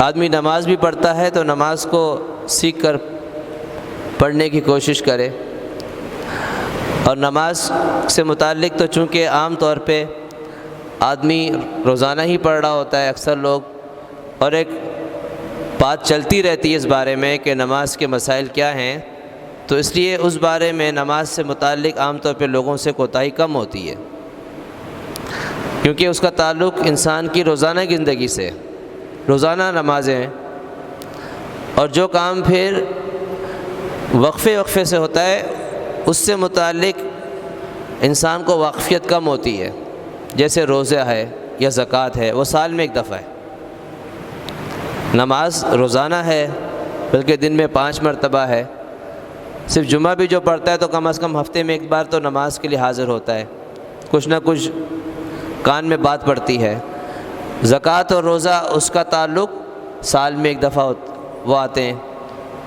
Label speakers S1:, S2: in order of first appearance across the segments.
S1: آدمی نماز بھی پڑھتا ہے تو نماز کو سیکھ کر پڑھنے کی کوشش کرے، اور نماز سے متعلق تو چونکہ عام طور پہ آدمی روزانہ ہی پڑھ رہا ہوتا ہے اکثر لوگ، اور ایک بات چلتی رہتی ہے اس بارے میں کہ نماز کے مسائل کیا ہیں، تو اس لیے اس بارے میں نماز سے متعلق عام طور پہ لوگوں سے کوتاہی کم ہوتی ہے، کیونکہ اس کا تعلق انسان کی روزانہ کی زندگی سے، روزانہ نمازیں ہیں، اور جو کام پھر وقفے وقفے سے ہوتا ہے اس سے متعلق انسان کو واقفیت کم ہوتی ہے، جیسے روزہ ہے یا زکوٰۃ ہے، وہ سال میں ایک دفعہ ہے۔ نماز روزانہ ہے، بلکہ دن میں 5 مرتبہ ہے، صرف جمعہ بھی جو پڑھتا ہے تو کم از کم ہفتے میں ایک بار تو نماز کے لیے حاضر ہوتا ہے، کچھ نہ کچھ کان میں بات پڑتی ہے۔ زکوٰۃ اور روزہ اس کا تعلق سال میں ایک دفعہ وہ آتے ہیں،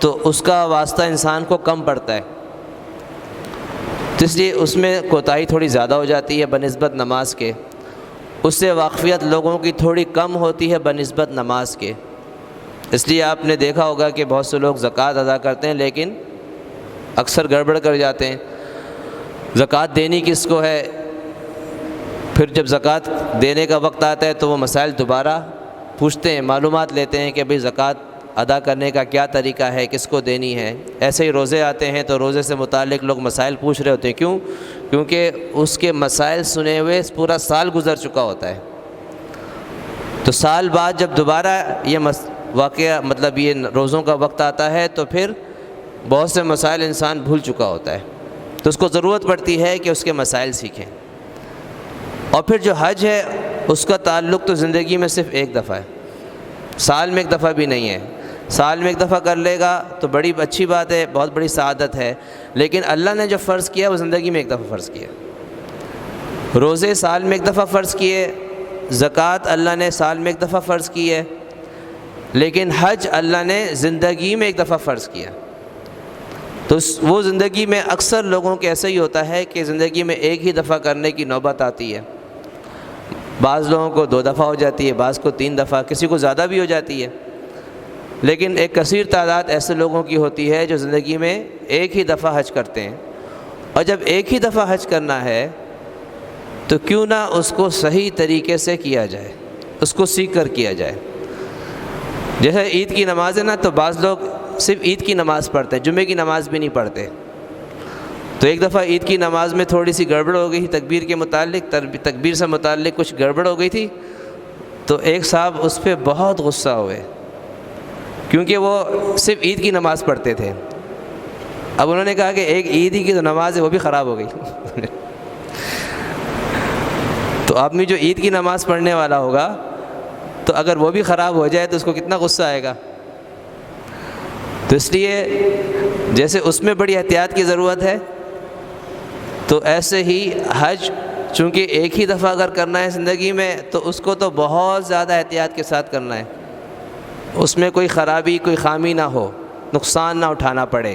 S1: تو اس کا واسطہ انسان کو کم پڑتا ہے، تو اس لیے اس میں کوتاہی تھوڑی زیادہ ہو جاتی ہے بنسبت نماز کے، اس سے واقفیت لوگوں کی تھوڑی کم ہوتی ہے بنسبت نماز کے۔ اس لیے آپ نے دیکھا ہوگا کہ بہت سے لوگ زکوٰۃ ادا کرتے ہیں لیکن اکثر گڑبڑ کر جاتے ہیں۔ زکوٰۃ دینی کس کو ہے، پھر جب زکوٰۃ دینے کا وقت آتا ہے تو وہ مسائل دوبارہ پوچھتے ہیں، معلومات لیتے ہیں کہ بھئی زکوٰۃ ادا کرنے کا کیا طریقہ ہے، کس کو دینی ہے۔ ایسے ہی روزے آتے ہیں تو روزے سے متعلق لوگ مسائل پوچھ رہے ہوتے ہیں، کیونکہ اس کے مسائل سنے ہوئے پورا سال گزر چکا ہوتا ہے، تو سال بعد جب دوبارہ یہ واقعہ مطلب یہ روزوں کا وقت آتا ہے تو پھر بہت سے مسائل انسان بھول چکا ہوتا ہے، تو اس کو ضرورت پڑتی ہے کہ اس کے مسائل سیکھیں۔ اور پھر جو حج ہے اس کا تعلق تو زندگی میں صرف ایک دفعہ ہے، سال میں ایک دفعہ بھی نہیں ہے۔ سال میں ایک دفعہ کر لے گا تو بڑی اچھی بات ہے، بہت بڑی سعادت ہے، لیکن اللہ نے جو فرض کیا وہ زندگی میں ایک دفعہ فرض کیا۔ روزے سال میں ایک دفعہ فرض کیے، زکوٰۃ اللہ نے سال میں ایک دفعہ فرض کی ہے، لیکن حج اللہ نے زندگی میں ایک دفعہ فرض کیا۔ تو وہ زندگی میں اکثر لوگوں کے ایسا ہی ہوتا ہے کہ زندگی میں ایک ہی دفعہ کرنے کی نوبت آتی ہے، بعض لوگوں کو 2 دفعہ ہو جاتی ہے، بعض کو 3 دفعہ، کسی کو زیادہ بھی ہو جاتی ہے، لیکن ایک کثیر تعداد ایسے لوگوں کی ہوتی ہے جو زندگی میں ایک ہی دفعہ حج کرتے ہیں۔ اور جب ایک ہی دفعہ حج کرنا ہے تو کیوں نہ اس کو صحیح طریقے سے کیا جائے، اس کو سیکھ کر کیا جائے۔ جیسے عید کی نماز ہے نا، تو بعض لوگ صرف عید کی نماز پڑھتے ہیں، جمعے کی نماز بھی نہیں پڑھتے، تو ایک دفعہ عید کی نماز میں تھوڑی سی گڑبڑ ہو گئی تھی، تکبیر کے متعلق، تکبیر سے متعلق کچھ گڑبڑ ہو گئی تھی، تو ایک صاحب اس پہ بہت غصہ ہوئے، کیونکہ وہ صرف عید کی نماز پڑھتے تھے۔ اب انہوں نے کہا کہ ایک عید ہی کی جو نماز ہے وہ بھی خراب ہو گئی۔ تو آدمی جو عید کی نماز پڑھنے والا ہوگا تو اگر وہ بھی خراب ہو جائے تو اس کو کتنا غصہ آئے گا۔ تو اس لیے جیسے اس میں بڑی احتیاط کی ضرورت ہے، تو ایسے ہی حج چونکہ ایک ہی دفعہ اگر کرنا ہے زندگی میں تو اس کو تو بہت زیادہ احتیاط کے ساتھ کرنا ہے، اس میں کوئی خرابی، کوئی خامی نہ ہو، نقصان نہ اٹھانا پڑے۔